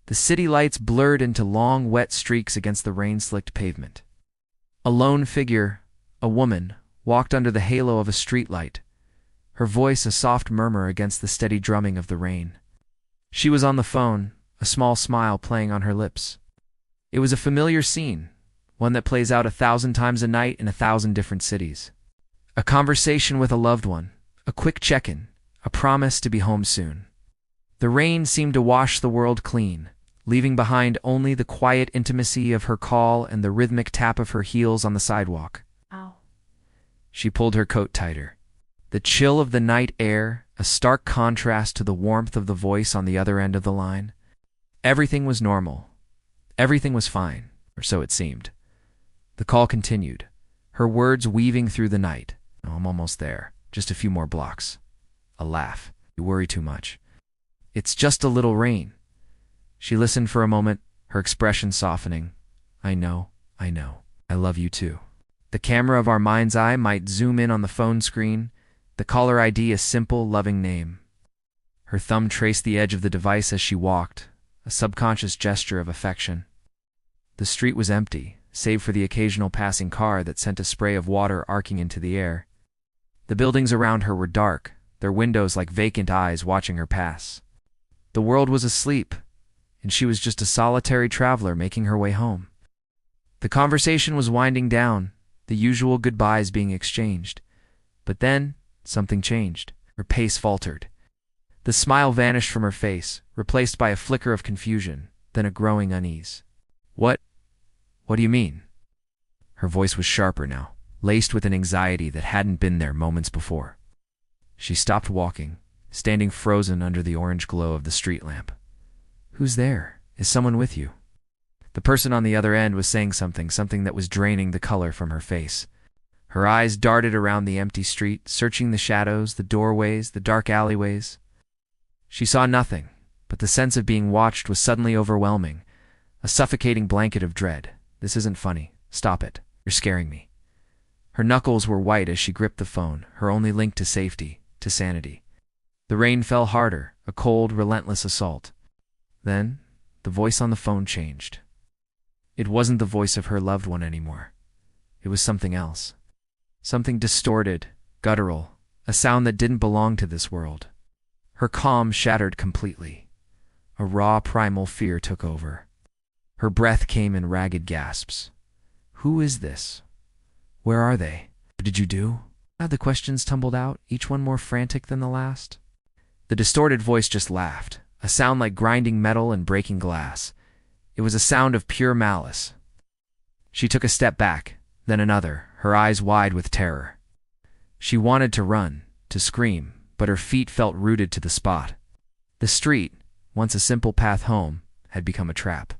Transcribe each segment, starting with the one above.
The city lights blurred into long, wet streaks against the rain-slicked pavement. A lone figure, a woman, walked under the halo of a streetlight, her voice a soft murmur against the steady drumming of the rain. She was on the phone, a small smile playing on her lips. It was a familiar scene, one that plays out 1,000 times a night in 1,000 different cities. A conversation with a loved one, a quick check-in, a promise to be home soon. The rain seemed to wash the world clean, leaving behind only the quiet intimacy of her call and the rhythmic tap of her heels on the sidewalk. Ow. She pulled her coat tighter. The chill of the night air, a stark contrast to the warmth of the voice on the other end of the line. Everything was normal. Everything was fine, or so it seemed. The call continued, her words weaving through the night. "Oh, I'm almost there. Just a few more blocks." A laugh. "You worry too much. It's just a little rain." She listened for a moment, her expression softening. I know. I love you too." The camera of our mind's eye might zoom in on the phone screen, the caller ID a simple, loving name. Her thumb traced the edge of the device as she walked, a subconscious gesture of affection. The street was empty, save for the occasional passing car that sent a spray of water arcing into the air. The buildings around her were dark, their windows like vacant eyes watching her pass. The world was asleep, and she was just a solitary traveler making her way home. The conversation was winding down, the usual goodbyes being exchanged. But then, something changed. Her pace faltered. The smile vanished from her face, replaced by a flicker of confusion, then a growing unease. What do you mean?" Her voice was sharper now, laced with an anxiety that hadn't been there moments before. She stopped walking, standing frozen under the orange glow of the street lamp. "Who's there? Is someone with you?" The person on the other end was saying something that was draining the color from her face. Her eyes darted around the empty street, searching the shadows, the doorways, the dark alleyways. She saw nothing, but the sense of being watched was suddenly overwhelming, a suffocating blanket of dread. "This isn't funny. Stop it. You're scaring me." Her knuckles were white as she gripped the phone, her only link to safety, to sanity. The rain fell harder, a cold, relentless assault. Then, the voice on the phone changed. It wasn't the voice of her loved one anymore. It was something else. Something distorted, guttural, a sound that didn't belong to this world. Her calm shattered completely. A raw, primal fear took over. Her breath came in ragged gasps. "Who is this? Where are they? What did you do?" The questions tumbled out, each one more frantic than the last. The distorted voice just laughed, a sound like grinding metal and breaking glass. It was a sound of pure malice. She took a step back, then another, her eyes wide with terror. She wanted to run, to scream, but her feet felt rooted to the spot. The street, once a simple path home, had become a trap.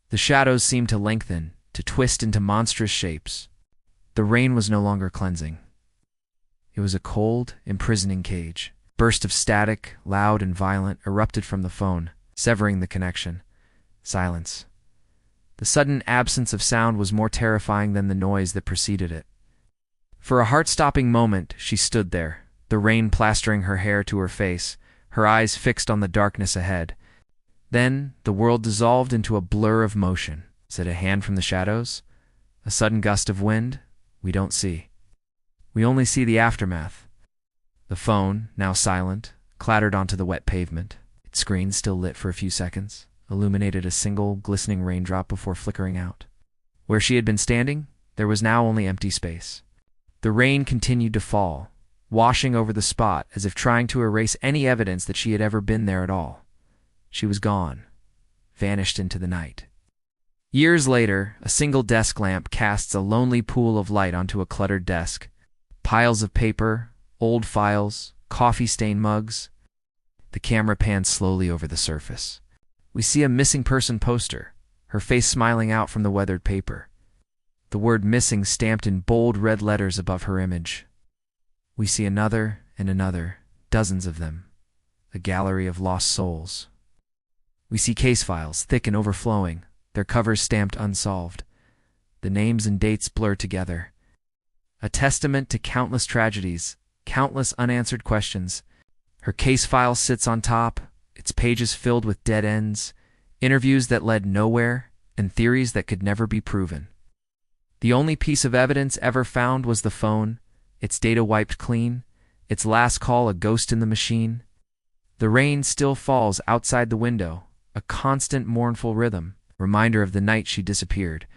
The shadows seemed to lengthen, to twist into monstrous shapes. The rain was no longer cleansing. It was a cold, imprisoning cage. A burst of static, loud and violent, erupted from the phone, severing the connection. Silence. The sudden absence of sound was more terrifying than the noise that preceded it. For a heart-stopping moment, she stood there, the rain plastering her hair to her face, her eyes fixed on the darkness ahead. Then, the world dissolved into a blur of motion. Is it a hand from the shadows? A sudden gust of wind? We don't see. We only see the aftermath. The phone, now silent, clattered onto the wet pavement, its screen still lit for a few seconds, illuminated a single, glistening raindrop before flickering out. Where she had been standing, there was now only empty space. The rain continued to fall, washing over the spot as if trying to erase any evidence that she had ever been there at all. She was gone, vanished into the night. Years later, a single desk lamp casts a lonely pool of light onto a cluttered desk. Piles of paper, old files, coffee-stained mugs. The camera pans slowly over the surface. We see a missing person poster, her face smiling out from the weathered paper. The word missing stamped in bold red letters above her image. We see another and another, dozens of them. A gallery of lost souls. We see case files, thick and overflowing, their covers stamped unsolved. The names and dates blur together. A testament to countless tragedies, countless unanswered questions. Her case file sits on top, its pages filled with dead ends, interviews that led nowhere, and theories that could never be proven. The only piece of evidence ever found was the phone, its data wiped clean, its last call a ghost in the machine. The rain still falls outside the window, a constant mournful rhythm, reminder of the night she disappeared,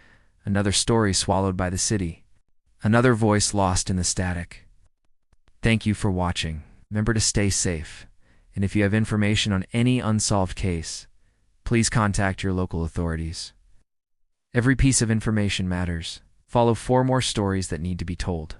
another story swallowed by the city, another voice lost in the static. Thank you for watching. Remember to stay safe, and if you have information on any unsolved case, please contact your local authorities. Every piece of information matters. Follow 4 more stories that need to be told.